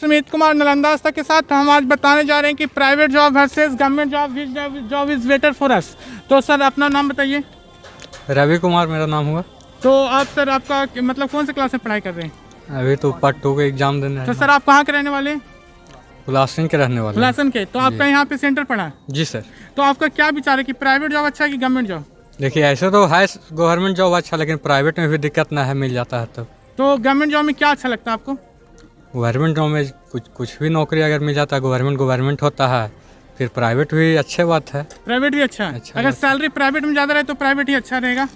सुमित कुमार नालंदा के साथ हम आज बताने जा रहे हैं कि private job versus government job is better for us. तो सर अपना नाम बताइए। रवि कुमार मेरा नाम हुआ। तो आप सर आपका मतलब कौन से क्लास में पढ़ाई कर रहे हैं? अभी तो पार्ट 2 का एग्जाम देने तो सर आप कहाँ के रहने वाले हैं? उल्लासन के रहने वाले। उल्लासन के। तो आपका यहाँ पे सेंटर पड़ा है? जी सर। तो आपका क्या विचार है कि प्राइवेट जॉब अच्छा है कि गवर्नमेंट जॉब? देखिए ऐसे तो है गवर्नमेंट जॉब अच्छा, लेकिन प्राइवेट में भी दिक्कत ना है, मिल जाता है तब। तो गवर्नमेंट जॉब में क्या अच्छा लगता है आपको? गवर्नमेंट जॉब में कुछ भी नौकरी अगर मिल जाता है, गवर्नमेंट होता है, फिर प्राइवेट भी अच्छी बात है। प्राइवेट भी अच्छा है। अगर सैलरी प्राइवेट में ज़्यादा रहे तो प्राइवेट ही अच्छा रहेगा।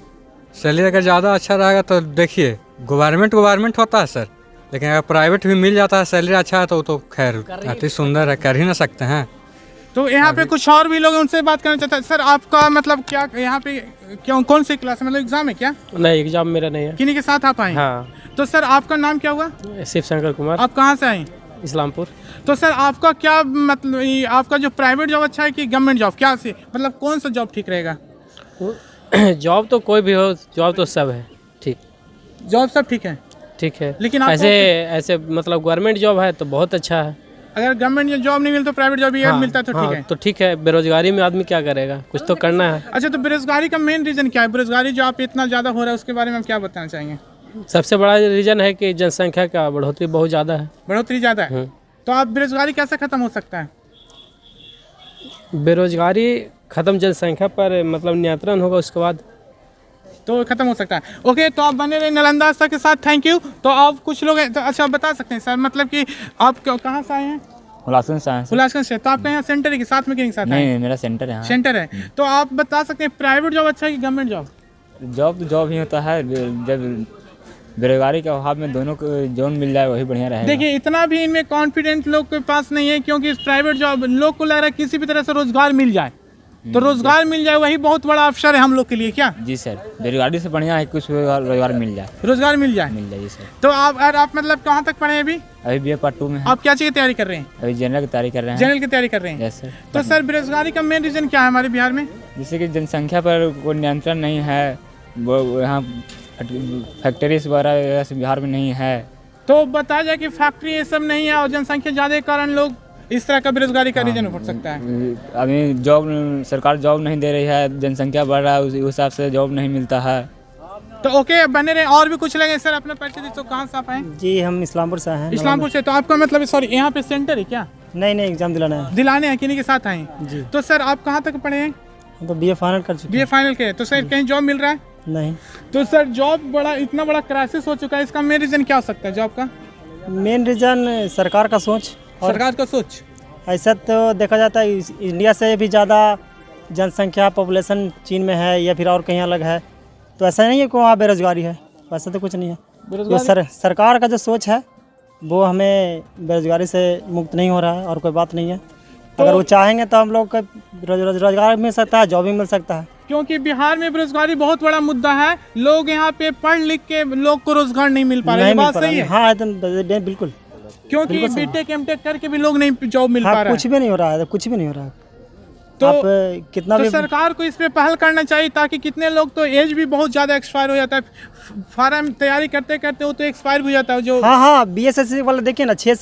सैलरी अगर ज़्यादा अच्छा रहेगा तो देखिए गवर्नमेंट होता है सर, लेकिन अगर प्राइवेट भी मिल जाता है, सैलरी अच्छा है तो खैर अति सुंदर है, कर ही ना सकते हैं। तो यहाँ पे कुछ और भी लोग, उनसे बात करना चाहते हैं। सर आपका मतलब क्या यहाँ पे क्यों कौन सी क्लास है, मतलब एग्जाम है क्या? नहीं, एग्जाम मेरा नहीं है। किन्हीं के साथ आप आए? हाँ। तो सर आपका नाम क्या हुआ? शिव शंकर कुमार। आप कहाँ से आए? इस्लामपुर। तो सर आपका क्या मतलब आपका जो प्राइवेट जॉब अच्छा है कि गवर्नमेंट जॉब, क्या से मतलब कौन सा जॉब ठीक रहेगा? जॉब तो कोई भी हो, जॉब तो सब है ठीक। जॉब सब ठीक है, ठीक है, लेकिन ऐसे मतलब गवर्नमेंट जॉब है तो बहुत अच्छा है। अगर गवर्नमेंट जॉब नहीं मिलता तो प्राइवेट जॉब ही मिलता है तो ठीक है। तो ठीक है, बेरोजगारी में आदमी क्या करेगा, कुछ तो करना है। अच्छा, तो बेरोजगारी का मेन रीजन क्या है? बेरोजगारी जो आप इतना ज़्यादा हो रहा है उसके बारे में आप क्या बताना चाहेंगे? सबसे बड़ा रीजन है कि जनसंख्या का बढ़ोतरी बहुत ज़्यादा है। बढ़ोतरी ज़्यादा है। तो आप बेरोजगारी कैसे खत्म हो सकता है? बेरोजगारी खत्म, जनसंख्या पर मतलब नियंत्रण होगा, उसके बाद तो खत्म हो सकता है। ओके, तो आप बने रहे नालंदा सर के साथ, थैंक यू। तो आप कुछ लोग तो अच्छा बता सकते हैं सर, मतलब कि आप कहाँ से आए हैं? उल्लासन से आए। उल्लासन से। तो आपका यहाँ सेंटर है कि साथ में किसी के साथ? नहीं, मेरा सेंटर है। सेंटर है। तो आप बता सकते हैं प्राइवेट जॉब अच्छा है कि गवर्नमेंट जॉब? जॉब तो जॉब ही होता है, जब बेरोजगारी के अभाव में दोनों को जॉब मिल जाए वही बढ़िया रहेगा। देखिए इतना भी इनमें कॉन्फिडेंट लोग के पास नहीं है, क्योंकि प्राइवेट जॉब लोग को लग रहा है किसी भी तरह से रोजगार मिल जाए, तो रोजगार मिल जाए वही बहुत बड़ा अवसर है हम लोग के लिए। क्या जी सर, बेरोजगारी से बढ़िया है कुछ रोजगार मिल जाए। रोजगार मिल जाए जी सर। तो आप मतलब कहाँ तक पढ़े हैं अभी? अभी BA पार्ट 2 में है। आप क्या चीज़ की तैयारी कर रहे हैं? अभी जनरल की तैयारी कर रहे हैं। जनरल की तैयारी कर रहे हैं। Yes sir. तो सर बेरोजगारी का मेन रीजन क्या है हमारे बिहार में? जैसे कि जनसंख्या पर कोई नियंत्रण नहीं है, वो यहाँ फैक्ट्रीज वगैरह बिहार में नहीं है। तो बताया जाए कि फैक्ट्री ये सब नहीं है और जनसंख्या ज़्यादा के कारण लोग इस तरह का बेरोजगारी का रीजन हो सकता है। अभी सरकार जॉब नहीं दे रही है, जनसंख्या बढ़ रहा है, उस हिसाब से जॉब नहीं मिलता है। तो ओके, बने रहे। और भी कुछ लगे सर, अपना परिचय दीजिए। तो कहाँ से आप आए? जी हम इस्लामपुर से हैं। इस्लामपुर से। तो आपका मतलब सॉरी यहाँ पे सेंटर है क्या? नहीं, एग्जाम दिलाने हैं, किन्हीं के साथ आए जी। तो सर आप कहाँ तक पढ़े हैं? तो BA फाइनल कर चुके। BA फाइनल के। तो सर कहीं जॉब मिल रहा है? नहीं। तो सर जॉब इतना बड़ा क्राइसिस हो चुका है, इसका मेन रीजन क्या हो सकता है जॉब का? मेन रीजन सरकार का सोच। सरकार का सोच। ऐसा तो देखा जाता है इंडिया से भी ज़्यादा जनसंख्या पॉपुलेशन चीन में है या फिर और कहीं अलग है, तो ऐसा नहीं है कि वहाँ बेरोजगारी है, वैसा तो कुछ नहीं है। जो सरकार का जो सोच है वो हमें बेरोजगारी से मुक्त नहीं हो रहा है, और कोई बात नहीं है। अगर वो चाहेंगे तो हम लोग को रोजगार मिल सकता है, जॉब भी मिल सकता है। क्योंकि बिहार में बेरोजगारी बहुत बड़ा मुद्दा है। लोग यहाँ पे पढ़ लिख के लोग को रोजगार नहीं मिल पा रहा है। बात सही है? हाँ बिल्कुल। क्योंकि बीटेक एमटेक करके भी लोग नहीं जॉब मिल पा रहा है। कुछ भी नहीं हो रहा है, कुछ भी नहीं हो रहा है। तो आप कितना तो भी सरकार को इस पे पहल करना चाहिए, ताकि कितने लोग तो एज भी बहुत ज़्यादा एक्सपायर हो जाता है, फार्म तैयारी करते करते वो तो एक्सपायर हो जाता है। जो हाँ BSSC वाला देखिए ना, 6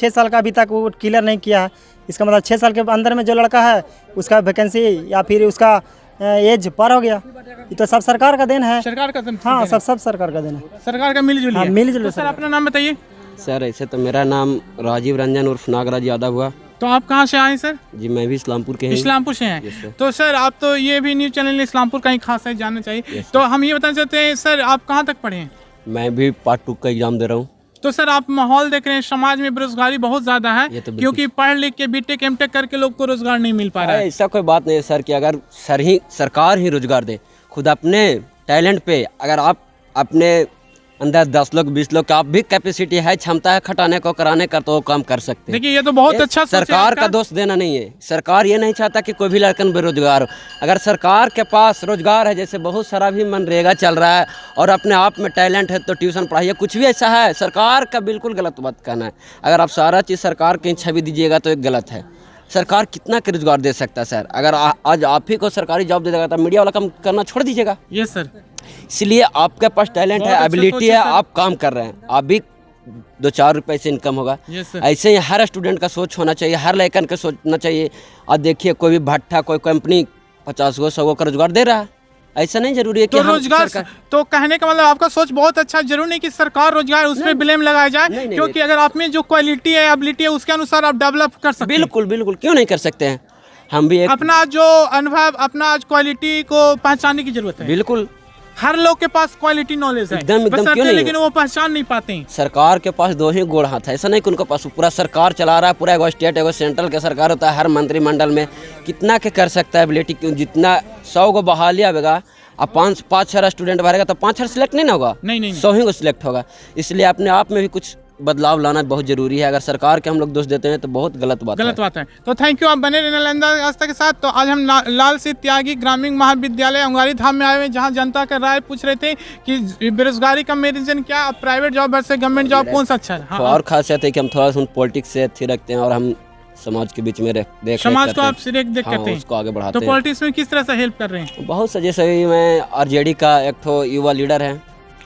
साल का अभी तक वो क्लियर नहीं किया है। इसका मतलब 6 साल के अंदर में जो लड़का है उसका वैकेंसी या फिर उसका एज पार हो गया, ये तो सब सरकार का देन है। सरकार का हाँ, सब सरकार का देन है। सरकार का मिलजुल। हाँ, मिलजुल। सर अपना नाम बताइए। सर ऐसे तो मेरा नाम राजीव रंजन उर्फ नागराज यादव हुआ। तो आप कहाँ से आए सर? जी मैं भी इस्लामपुर के हैं। इस्लामपुर से हैं। तो सर आप तो ये भी न्यूज़ चैनल इस्लामपुर का ही खास है, जानना चाहिए। तो हम ये बताना चाहते हैं सर, आप कहाँ तक पढ़े हैं? मैं भी पार्ट 2 का एग्जाम दे रहा हूँ। तो सर आप माहौल देख रहे हैं, समाज में बेरोजगारी बहुत ज़्यादा है, क्योंकि पढ़ लिख के बीटेक एमटेक करके लोग को रोजगार नहीं मिल पा रहा है। ऐसा कोई बात नहीं है सर, कि अगर सरकार ही रोजगार दे, खुद अपने टैलेंट पे अगर आप अपने अंदर 10 लोग 20 लोग का आप भी कैपेसिटी है, क्षमता है खटाने को कराने का, तो वो काम कर सकते हैं। देखिए ये तो बहुत अच्छा सरकार का दोष देना नहीं है। सरकार ये नहीं चाहता कि कोई भी लड़कन बेरोजगार हो। अगर सरकार के पास रोजगार है, जैसे बहुत सारा भी मनरेगा चल रहा है, और अपने आप में टैलेंट है तो ट्यूशन पढ़ाइए, कुछ भी ऐसा है। सरकार का बिल्कुल गलत बात कहना है। अगर आप सारा चीज़ सरकार की छवि दीजिएगा तो एक गलत है। सरकार कितना के रोजगार दे सकता है सर? अगर आज आप ही को सरकारी जॉब दे देगा तो मीडिया वाला काम करना छोड़ दीजिएगा। Yes sir. इसलिए आपके पास टैलेंट है, एबिलिटी है, आप काम कर रहे हैं, आप भी 2-4 रुपए से इनकम होगा। Yes, sir. ऐसे ही हर स्टूडेंट का सोच होना चाहिए, हर लड़कन का सोचना चाहिए। और देखिए कोई भी भट्ठा कोई कंपनी 50 गो 100 गो का रोजगार दे रहा है, ऐसा नहीं जरूरी है कि तो हम रोजगार तो कहने का मतलब आपका सोच बहुत अच्छा, जरूर नहीं कि सरकार रोजगार उस पर ब्लेम लगाया जाए, नहीं, क्योंकि अगर आप में जो क्वालिटी है एबिलिटी है उसके अनुसार आप डेवलप कर सकते हैं। बिल्कुल बिल्कुल क्यों नहीं कर सकते हैं, हम भी एक अपना जो अनुभव अपना क्वालिटी को पहचानने की जरूरत है। बिल्कुल हर लोग के पास क्वालिटी नॉलेज है, एकदम बशर्ते क्यों नहीं लेकिन वो पहचान नहीं पाते हैं। सरकार के पास 2 ही गोड़ हाथ है, ऐसा नहीं कि उनके पास पूरा सरकार चला रहा है, पूरा एगो स्टेट एगो सेंट्रल का सरकार होता है, हर मंत्रिमंडल में कितना के कर सकता है एबिलिटी, जितना 100 गो बहाली आवेगा अब 5-6 स्टूडेंट भरेगा तो 5 सिलेक्ट नहीं ना होगा, नहीं 100 ही को सिलेक्ट होगा। इसलिए अपने आप में भी कुछ बदलाव लाना बहुत जरूरी है। अगर सरकार के हम लोग दोष देते हैं तो बहुत गलत बात है। तो थैंक यू, आप बने रहना नालंदा आस्था के साथ। तो आज हम लाल सिंह त्यागी ग्रामीण महाविद्यालय अंगारी धाम में आए हुए, जहां जनता का राय पूछ रहे थे कि बेरोजगारी का मेन रीजन क्या, private job versus government job कौन सा अच्छा है। तो और खासियत है कि हम थोड़ा सा पॉलिटिक्स से अच्छी रखते हैं और हम समाज के बीच में देख समाज को आप सिर्फ देख करते हैं, उसको आगे बढ़ाते तो हैं। पॉलिटिक्स में किस तरह से हेल्प कर रहे हैं? बहुत से, जैसे मैं आरजेडी का एक तो युवा लीडर है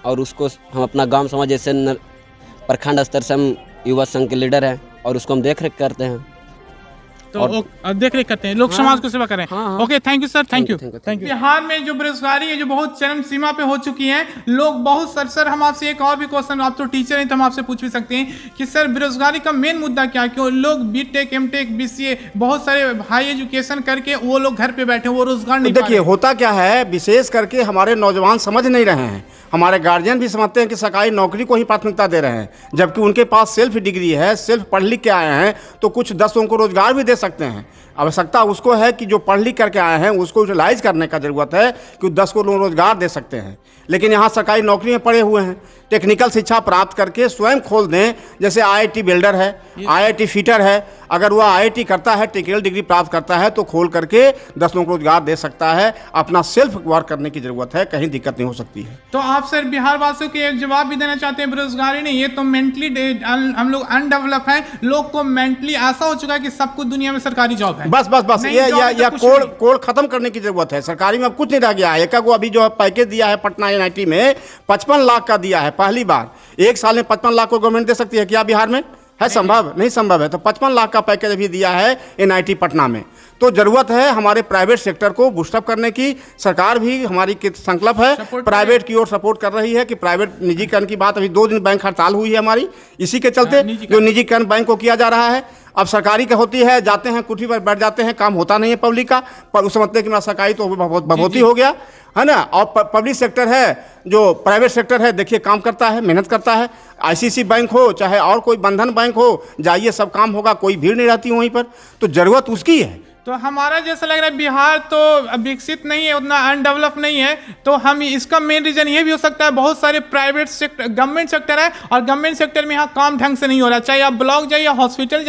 और उसको हम अपना गांव समाज जैसे प्रखंड स्तर से हम युवा संघ के लीडर हैं और उसको हम देख रेख करते हैं, तो देख रेख करते हैं, लोग समाज को सेवा करें। Okay, thank you sir, thank you. Bihar में जो बेरोजगारी है जो बहुत चरम सीमा पे हो चुकी है, लोग बहुत सर हम आपसे एक और भी क्वेश्चन, आप तो टीचर हैं तो हम आपसे पूछ भी सकते हैं कि सर बेरोजगारी का मेन मुद्दा क्या है? क्यों लोग बीटेक एमटेक बीसीए बहुत सारे हाई एजुकेशन करके वो लोग घर पे बैठे, वो रोजगार नहीं पा रहे। देखिए होता क्या है, विशेष करके हमारे नौजवान समझ नहीं रहे हैं, हमारे गार्जियन भी समझते हैं कि सरकारी नौकरी को ही प्राथमिकता दे रहे हैं, जबकि उनके पास सेल्फ डिग्री है, सेल्फ पढ़ लिख के आए हैं तो कुछ 10 लोगों को रोजगार भी दे सकते हैं। आवश्यकता उसको है कि जो पढ़ लिख करके आए हैं उसको यूटिलाइज करने का ज़रूरत है कि 10 को लोग रोजगार दे सकते हैं। लेकिन यहाँ सरकारी नौकरी में पड़े हुए हैं, टेक्निकल शिक्षा प्राप्त करके स्वयं खोल दें, जैसे आईआईटी बिल्डर है, आईआईटी फिटर है, अगर वह आईआईटी करता है, टेक्निकल डिग्री प्राप्त करता है तो खोल करके 10 लोगों को रोजगार दे सकता है। अपना सेल्फ वर्क करने की ज़रूरत है, कहीं दिक्कत नहीं हो सकती है। तो आप सर बिहार वासियों को एक जवाब भी देना चाहते हैं, बेरोजगारी नहीं, ये तो मेंटली हम लोग अनडेवलप हैं, लोग को मेंटली ऐसा हो चुका है कि सब कुछ दुनिया में सरकारी जॉब है। बस ये कोड खत्म करने की जरूरत है। सरकारी में अब कुछ नहीं रह गया है। एक को अभी जो पैकेज दिया है पटना एनआईटी में 55 लाख का दिया है, पहली बार एक साल में 55 लाख को गवर्नमेंट दे सकती है क्या बिहार में? है संभव? नहीं संभव है। तो 55 लाख का पैकेज अभी दिया है एनआईटी पटना में। तो जरूरत है हमारे प्राइवेट सेक्टर को बूस्टअप करने की। सरकार भी हमारी संकल्प है, प्राइवेट की ओर सपोर्ट कर रही है कि प्राइवेट निजीकरण की बात, अभी 2 दिन बैंक हड़ताल हुई है हमारी, इसी के चलते जो निजीकरण बैंक को किया जा रहा है। अब सरकारी का होती है, जाते हैं कुर्सी पर बैठ जाते हैं, काम होता नहीं है पब्लिक का, पर उस समझते हैं कि मेरा सरकारी तो बढ़ोतरी हो गया है ना। और पब्लिक सेक्टर है, जो प्राइवेट सेक्टर है, देखिए काम करता है, मेहनत करता है। आईसीसी बैंक हो चाहे और कोई बंधन बैंक हो, जाइए सब काम होगा, कोई भीड़ नहीं रहती वहीं पर, तो ज़रूरत उसकी है। तो हमारा जैसा लग रहा है बिहार तो विकसित नहीं है, उतना अनडेवलप नहीं है, तो हम इसका मेन रीजन ये भी हो सकता है बहुत सारे प्राइवेट सेक्टर, गवर्नमेंट सेक्टर है और गवर्नमेंट सेक्टर में यहाँ काम ढंग से नहीं हो रहा। चाहे आप ब्लॉक जाइए, हॉस्पिटल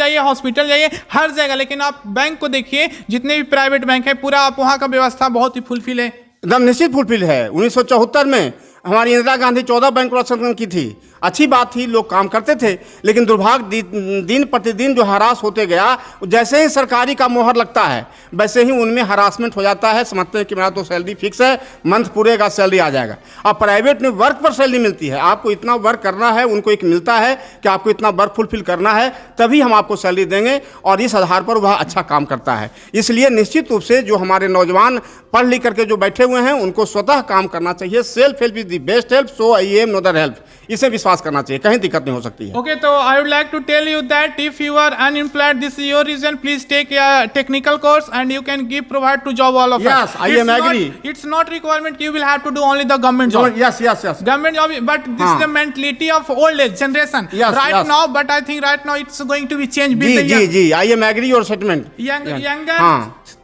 जाइए, हर जगह, लेकिन आप बैंक को देखिए, जितने भी प्राइवेट बैंक है पूरा आप वहाँ का व्यवस्था बहुत ही फुलफिल है, एकदम निश्चित फुलफिल है। 1974 में हमारी इंदिरा गांधी 14 बैंक संगठन की थी, अच्छी बात थी, लोग काम करते थे, लेकिन दुर्भाग्य दिन प्रतिदिन जो हरास होते गया, जैसे ही सरकारी का मोहर लगता है वैसे ही उनमें हरासमेंट हो जाता है। समझते हैं कि मेरा तो सैलरी फिक्स है, मंथ पूरेगा सैलरी आ जाएगा। अब प्राइवेट में वर्क पर सैलरी मिलती है, आपको इतना वर्क करना है, उनको एक मिलता है कि आपको इतना वर्क फुलफिल करना है, तभी हम आपको सैलरी देंगे और इस आधार पर वह अच्छा काम करता है। इसलिए निश्चित रूप से जो हमारे नौजवान पढ़ लिख करके जो बैठे हुए हैं उनको स्वतः काम करना चाहिए। Self help is the best help, so I am no other help, इसे विश्वास करना चाहिए, कहीं दिक्कत नहीं हो सकती है। ओके, तो I would like to tell you that if you are unemployed, this is your reason, please take a technical course and you can give provide to job all of us. Yes, I am agree. It's not requirement you will have to do only the government job. Yes. Government job, but this is the mentality of old age generation. Yes, right now, but I think right now it's going to be changed. जी, I am agree your statement. Younger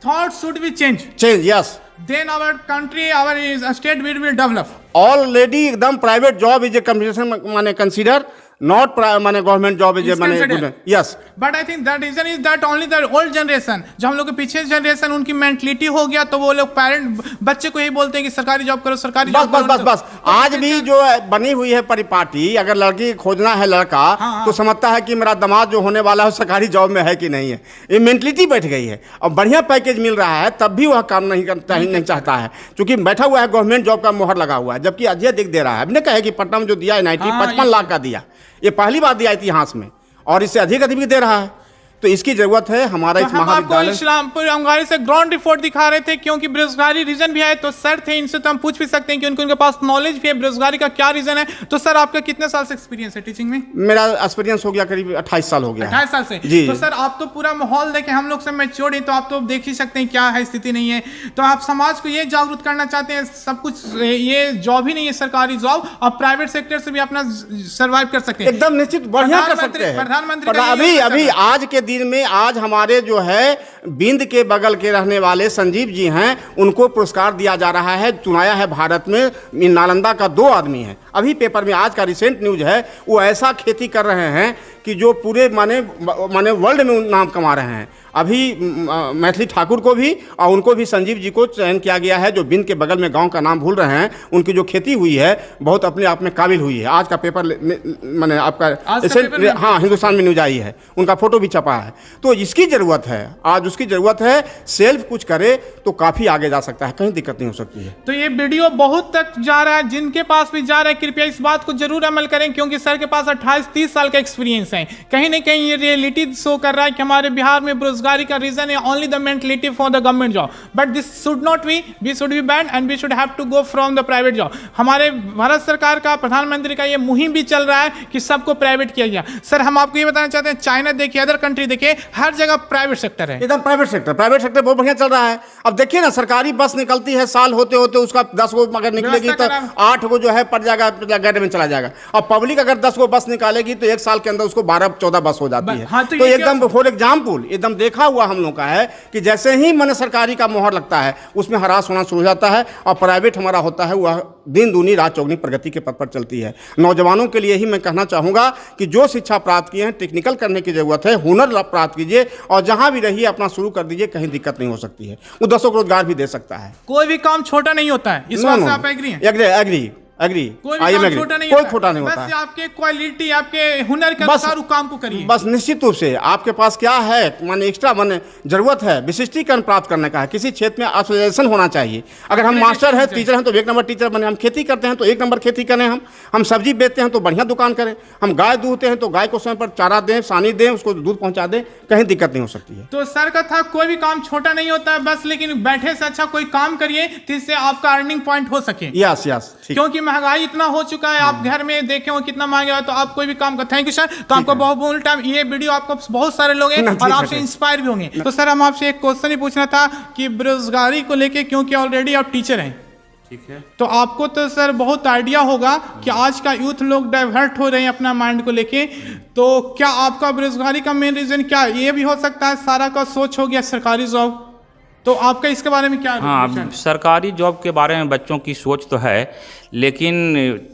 thoughts should be changed. Change, yes. Then our country, our state will develop. Already एकदम private job is a consideration, माने consider not माने government job is a माने yes. But I think that reason is that only the old generation, जो हम लोग के पीछे generation उनकी मेंटलिटी हो गया, तो वो लोग पेरेंट बच्चे को यही बोलते हैं कि सरकारी जॉब करो, सरकारी जॉब करो। बस आज भी जो बनी हुई है परिपाटी, अगर लड़की खोजना है लड़का तो समझता है कि मेरा दामाद जो होने वाला है सरकारी जॉब में है कि नहीं है। ये मेंटलिटी बैठ गई है। अब बढ़िया पैकेज मिल रहा है तब भी वह काम नहीं चाहता है, क्योंकि बैठा हुआ है, गवर्नमेंट जॉब का मोहर लगा हुआ है, जबकि अजय दिख दे रहा है। अभी ने कहे कि पटना में जो दिया एनआईटी 55 लाख का दिया, ये पहली बार दिया इतिहास में, और इससे अधिक भी दे रहा है। तो इसकी जरूरत है हमारा तो इस हम आपको महाविद्यालय। इस्लामपुर अंगारी से ग्राउंड रिपोर्ट दिखा रहे थे, क्योंकि बेरोजगारी रीजन भी है। तो सर थे, इनसे तो हम पूछ भी सकते हैं कि उनके पास नॉलेज भी है बेरोजगारी का क्या रीजन है। तो सर आपका कितने साल से एक्सपीरियंस है टीचिंग में? मेरा एक्सपीरियंस हो गया करीब 28 साल हो गया। 28 साल से जी। तो सर आप तो पूरा माहौल देखे, हम लोग से मैच्योर है, तो आप तो देख ही सकते हैं क्या है स्थिति नहीं है। तो आप समाज को ये जागरूक करना चाहते हैं, सब कुछ ये जॉब ही नहीं है सरकारी जॉब, आप प्राइवेट सेक्टर से भी अपना सर्वाइव कर सकते हैं। एकदम निश्चित बढ़िया कर सकते हैं। प्रधानमंत्री का अभी ये अभी आज के दिन में आज हमारे जो है बिंद के बगल के रहने वाले संजीव जी हैं, उनको पुरस्कार दिया जा रहा है। चुनाया है भारत में नालंदा का 2 आदमी हैं। अभी पेपर में आज का रिसेंट न्यूज है, वो ऐसा खेती कर रहे हैं कि जो पूरे माने वर्ल्ड में नाम कमा रहे हैं। अभी मैथिली ठाकुर को भी और उनको भी संजीव जी को चयन किया गया है, जो बिंद के बगल में गांव का नाम भूल रहे हैं। उनकी जो खेती हुई है बहुत अपने आप में काबिल हुई है। आज का पेपर माने आपका हाँ हिंदुस्तान में न्यूज आई है, उनका फोटो भी छपा है। तो इसकी ज़रूरत है, आज उसकी ज़रूरत है। सेल्फ कुछ करे तो काफ़ी आगे जा सकता है, कहीं दिक्कत नहीं हो सकती है। तो ये वीडियो बहुत तक जा रहा है, जिनके पास भी जा रहा है कृपया इस बात को जरूर अमल करें, क्योंकि सर के पास 28-30 साल का एक्सपीरियंस है। कहीं ना कहीं ये रियलिटी शो कर रहा है कि हमारे बिहार में बेरोजगारी का रीजन है only the mentality for the government job, but this should not be, we should be ban and we should have to go from the private job. हमारे भारत सरकार का, प्रधानमंत्री का ये मुहिम भी चल रहा है कि सबको प्राइवेट किया गया। सर हम आपको ये बताना चाहते हैं, चाइना देखिए, अदर कंट्री देखिए, हर जगह प्राइवेट सेक्टर है। एकदम प्राइवेट सेक्टर बहुत बढ़िया चल रहा है। अब देखिए ना, सरकारी बस निकलती है, साल होते होते उसका 10 गो अगर निकलेगी तो 8 गो जो है पड़ जाएगा, गैर में चला जाएगा। अब पब्लिक अगर 10 गो बस निकालेगी तो 1 साल के अंदर उसको 12-14 बस हो जाती है। हाँ, तो एकदम फॉर एग्जाम्पल एकदम देखा हुआ हम लोग का है कि जैसे ही मन सरकारी का मोहर लगता है उसमें हरास होना शुरू हो जाता है, और प्राइवेट हमारा होता है वह दिन दूनी रात चौगनी प्रगति के पथ पर चलती है। नौजवानों के लिए ही मैं कहना चाहूँगा कि जो शिक्षा प्राप्त किए हैं टेक्निकल करने की ज़रूरत है, हुनर प्राप्त कीजिए और जहाँ भी रहिए अपना शुरू कर दीजिए, कहीं दिक्कत नहीं हो सकती है। वो 10 को रोजगार भी दे सकता है। कोई भी काम छोटा नहीं होता है, इस बात से आप एग्री हैं? एग्री कोई भी काम छोटा नहीं कोई होता छोटा नहीं है। होता बस है। आपके क्वालिटी, आपके हुनर के अनुसार उस काम को करिए। बस निश्चित रूप से आपके पास क्या है, माने एक्स्ट्रा माने जरूरत है विशिष्टीकरण प्राप्त करने का है। किसी क्षेत्र में एसोसिएशन होना चाहिए। अगर हम मास्टर हैं, टीचर हैं तो 1 नंबर टीचर बने। हम खेती करते हैं तो 1 नंबर खेती करें। हम सब्जी बेचते हैं तो बढ़िया दुकान करें। हम गाय दूहते हैं तो गाय को समय पर चारा दें, सानी दें, उसको दूध पहुंचा दें, कहीं दिक्कत नहीं हो सकती है। तो सर का था, कोई भी काम छोटा नहीं होता है, बस लेकिन बैठे से अच्छा कोई काम करिए जिससे आपका अर्निंग पॉइंट हो सके। यस ठीक। क्योंकि महंगाई इतना हो चुका है, आप घर में देखे हो कितना महंगा है, तो आप कोई भी काम कर। Thank you sir. तो आपको बहुत टाइम, ये वीडियो आपको बहुत सारे लोग हैं और आपसे इंस्पायर भी होंगे। तो सर हम आपसे एक क्वेश्चन ही पूछना था कि बेरोजगारी को लेके, क्योंकि ऑलरेडी आप टीचर हैं, ठीक है, तो आपको तो सर बहुत आइडिया होगा कि आज का यूथ लोग डाइवर्ट हो रहे हैं अपना माइंड को लेके। तो क्या आपका बेरोजगारी का मेन रीजन क्या ये भी हो सकता है, सारा का सोच हो गया सरकारी जॉब? तो आपका इसके बारे में क्या? हाँ, सरकारी जॉब के बारे में बच्चों की सोच तो है, लेकिन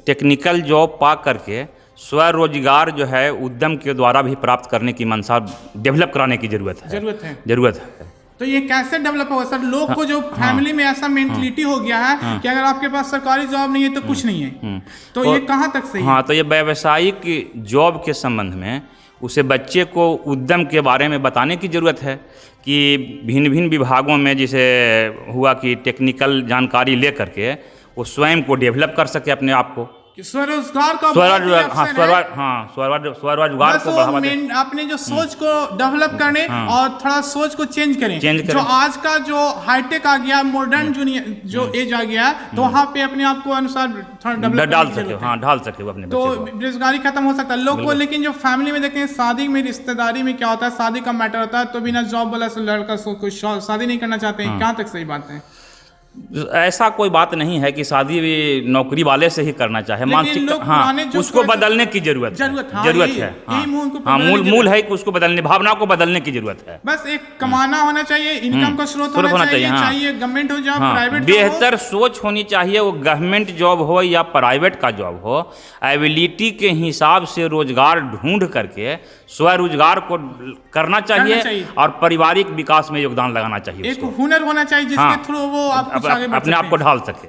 टेक्निकल जॉब पा करके स्वरोजगार जो है उद्यम के द्वारा भी प्राप्त करने की मंशा डेवलप कराने की ज़रूरत है। तो ये कैसे डेवलप होगा सर? लोग को जो फैमिली में ऐसा मेंटलिटी हो गया है कि अगर आपके पास सरकारी जॉब नहीं है तो कुछ नहीं है, तो ये कहाँ तक सही है? हाँ, तो ये व्यावसायिक जॉब के संबंध में उसे बच्चे को उद्यम के बारे में बताने की ज़रूरत है कि भिन्न भिन्न विभागों में जैसे हुआ कि टेक्निकल जानकारी ले करके वो स्वयं को डेवलप कर सके अपने आप को। स्वरोजगार का स्वरोजगार को बढ़ावा दें। अपने जो सोच को डेवलप करने और थोड़ा सोच को चेंज करें। जो आज का जो हाईटेक आ गया, मॉडर्न जो एज आ गया, तो वहाँ पे अपने आप को अनुसार थोड़ा डेवलप ढाल सके अपने। तो बेरोजगारी खत्म हो सकता है लोग को। लेकिन जो फैमिली में देखते हैं, शादी में, रिश्तेदारी में क्या होता है, शादी का मैटर होता है, तो बिना जॉब वाला लड़का कोई शादी नहीं करना चाहते हैं। कहाँ तक सही बात है? ऐसा कोई बात नहीं है कि शादी भी नौकरी वाले से ही करना चाहे। मानसिक उसको बदलने की जरूरत है। मूल है कि उसको बदलने, भावना को बदलने की जरूरत है। बस एक कमाना होना चाहिए, इनकम का स्रोत होना चाहिए। गवर्नमेंट हो या प्राइवेट, बेहतर सोच होनी चाहिए। वो गवर्नमेंट जॉब हो या प्राइवेट का जॉब हो, एबिलिटी के हिसाब से रोजगार ढूंढ करके स्वरोजगार को करना चाहिए और पारिवारिक विकास में योगदान लगाना चाहिए। एक हुनर होना चाहिए जिसके थ्रू वो अपने आप को ढाल सके।